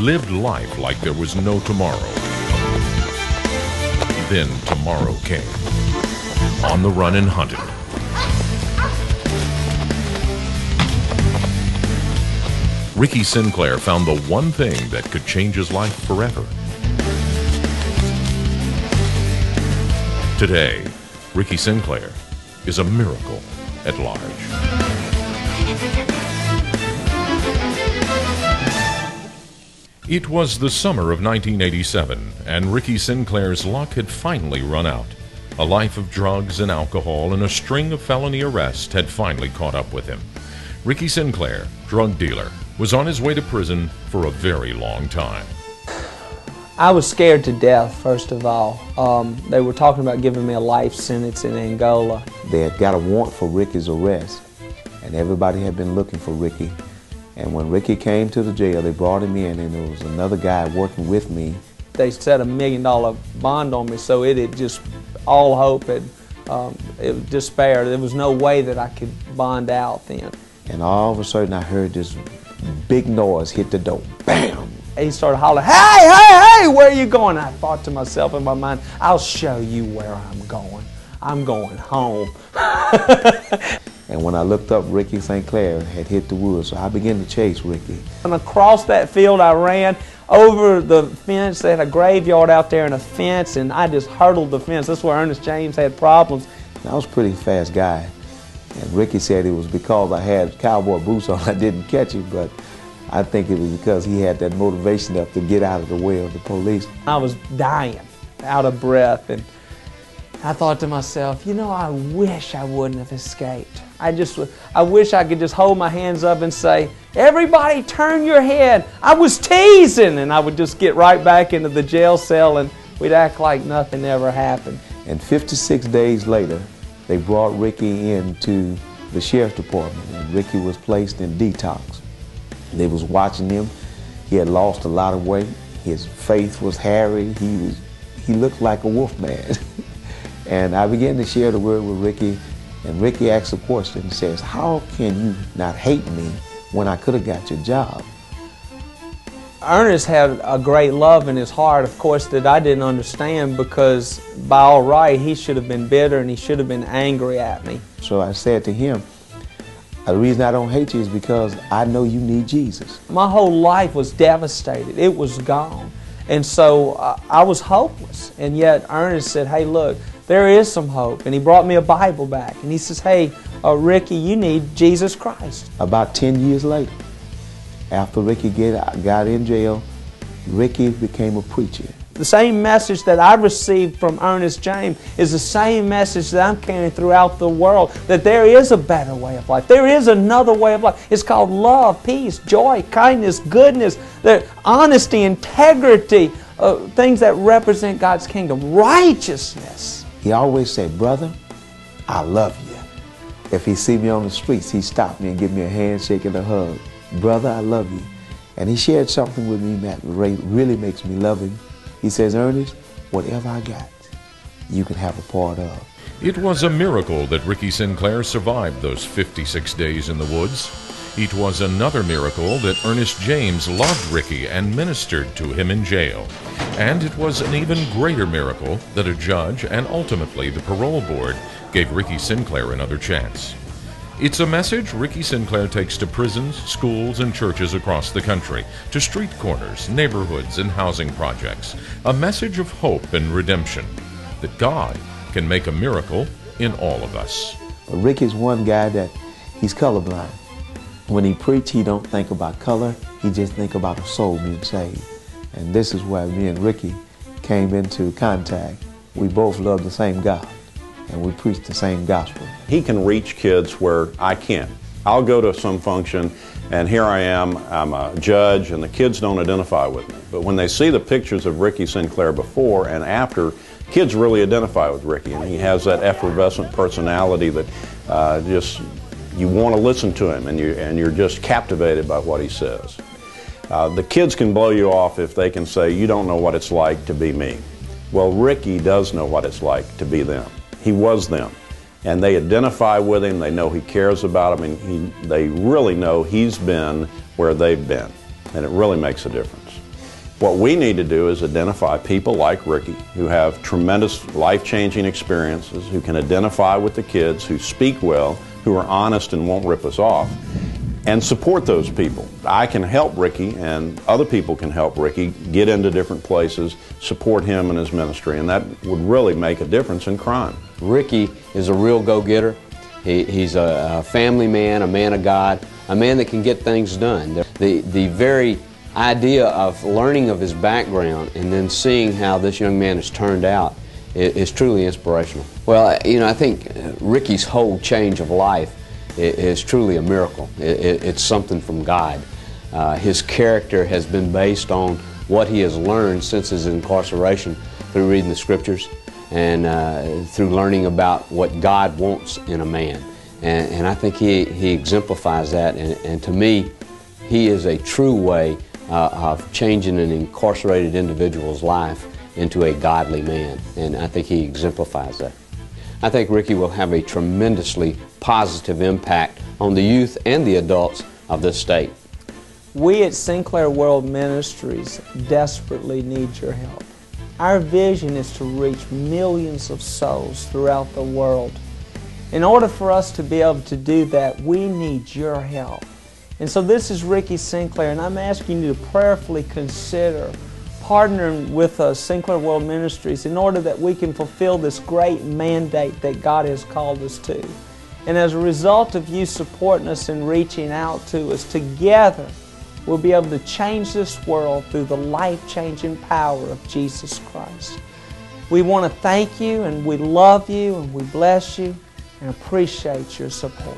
lived life like there was no tomorrow. Then tomorrow came. On the run and hunted. Ricky Sinclair found the one thing that could change his life forever. Today, Ricky Sinclair is a miracle at large. It was the summer of 1987, and Ricky Sinclair's luck had finally run out. A life of drugs and alcohol and a string of felony arrests had finally caught up with him. Ricky Sinclair, drug dealer, was on his way to prison for a very long time. I was scared to death, first of all. They were talking about giving me a life sentence in Angola. They had got a warrant for Ricky's arrest, and everybody had been looking for Ricky. And when Ricky came to the jail, they brought him in, and there was another guy working with me. They set $1 million bond on me, so it had just, all hope had, it was despair. There was no way that I could bond out then. And all of a sudden I heard this big noise hit the door. Bam! He started hollering, "Hey, hey, hey, where are you going?" I thought to myself in my mind, I'll show you where I'm going. I'm going home. And when I looked up, Ricky Sinclair had hit the woods, so I began to chase Ricky. And across that field I ran over the fence. They had a graveyard out there and a fence, and I just hurdled the fence. That's where Ernest James had problems. I was a pretty fast guy, and Ricky said it was because I had cowboy boots on I didn't catch him, but I think it was because he had that motivation up to get out of the way of the police. I was dying, out of breath, and I thought to myself, you know, I wish I wouldn't have escaped. I wish I could just hold my hands up and say, "Everybody turn your head. I was teasing," and I would just get right back into the jail cell and we'd act like nothing ever happened. And 56 days later, they brought Ricky into the sheriff's department, and Ricky was placed in detox. They was watching him. He had lost a lot of weight. His face was hairy. He looked like a wolf man. And I began to share the word with Ricky, and Ricky asked a question and says, "How can you not hate me when I could have got your job?" Ernest had a great love in his heart, of course, that I didn't understand, because by all right, he should have been bitter and he should have been angry at me. So I said to him, "The reason I don't hate you is because I know you need Jesus." My whole life was devastated. It was gone. And so I was hopeless. And yet Ernest said, "Hey, look, there is some hope." And he brought me a Bible back. And he says, "Hey, Ricky, you need Jesus Christ." About 10 years later, after Ricky got in jail, Ricky became a preacher. The same message that I received from Ernest James is the same message that I'm carrying throughout the world, that there is a better way of life. There is another way of life. It's called love, peace, joy, kindness, goodness, honesty, integrity, things that represent God's kingdom, righteousness. He always said, "Brother, I love you." If he see me on the streets, he stop me and give me a handshake and a hug. "Brother, I love you." And he shared something with me that really makes me love him. He says, "Ernest, whatever I got, you can have a part of." It was a miracle that Ricky Sinclair survived those 56 days in the woods. It was another miracle that Ernest James loved Ricky and ministered to him in jail. And it was an even greater miracle that a judge and ultimately the parole board gave Ricky Sinclair another chance. It's a message Ricky Sinclair takes to prisons, schools, and churches across the country, to street corners, neighborhoods, and housing projects. A message of hope and redemption, that God can make a miracle in all of us. But Ricky's one guy that he's colorblind. When he preach, he don't think about color. He just think about a soul being saved. And this is where me and Ricky came into contact. We both love the same God, and we preach the same gospel. He can reach kids where I can't. I'll go to some function, and here I am, I'm a judge, and the kids don't identify with me. But when they see the pictures of Ricky Sinclair before and after, kids really identify with Ricky, and he has that effervescent personality that you want to listen to him, and you're just captivated by what he says. The kids can blow you off if they can say, "You don't know what it's like to be me." Well, Ricky does know what it's like to be them. He was them. And they identify with him, they know he cares about them, and they really know he's been where they've been. And it really makes a difference. What we need to do is identify people like Ricky who have tremendous life-changing experiences, who can identify with the kids, who speak well, who are honest and won't rip us off, and support those people. I can help Ricky, and other people can help Ricky get into different places, support him in his ministry, and that would really make a difference in crime. Ricky is a real go-getter. He's a family man, a man of God, a man that can get things done. The very idea of learning of his background and then seeing how this young man has turned out is truly inspirational. Well, you know, I think Ricky's whole change of life is truly a miracle. It's something from God. His character has been based on what he has learned since his incarceration through reading the scriptures and through learning about what God wants in a man. And I think he exemplifies that, and to me, he is a true way of changing an incarcerated individual's life into a godly man, and I think he exemplifies that. I think Ricky will have a tremendously positive impact on the youth and the adults of this state. We at Sinclair World Ministries desperately need your help. Our vision is to reach millions of souls throughout the world. In order for us to be able to do that, we need your help. And so this is Ricky Sinclair, and I'm asking you to prayerfully consider partnering with us, Sinclair World Ministries, in order that we can fulfill this great mandate that God has called us to. And as a result of you supporting us and reaching out to us, together we'll be able to change this world through the life-changing power of Jesus Christ. We want to thank you, and we love you, and we bless you, and appreciate your support.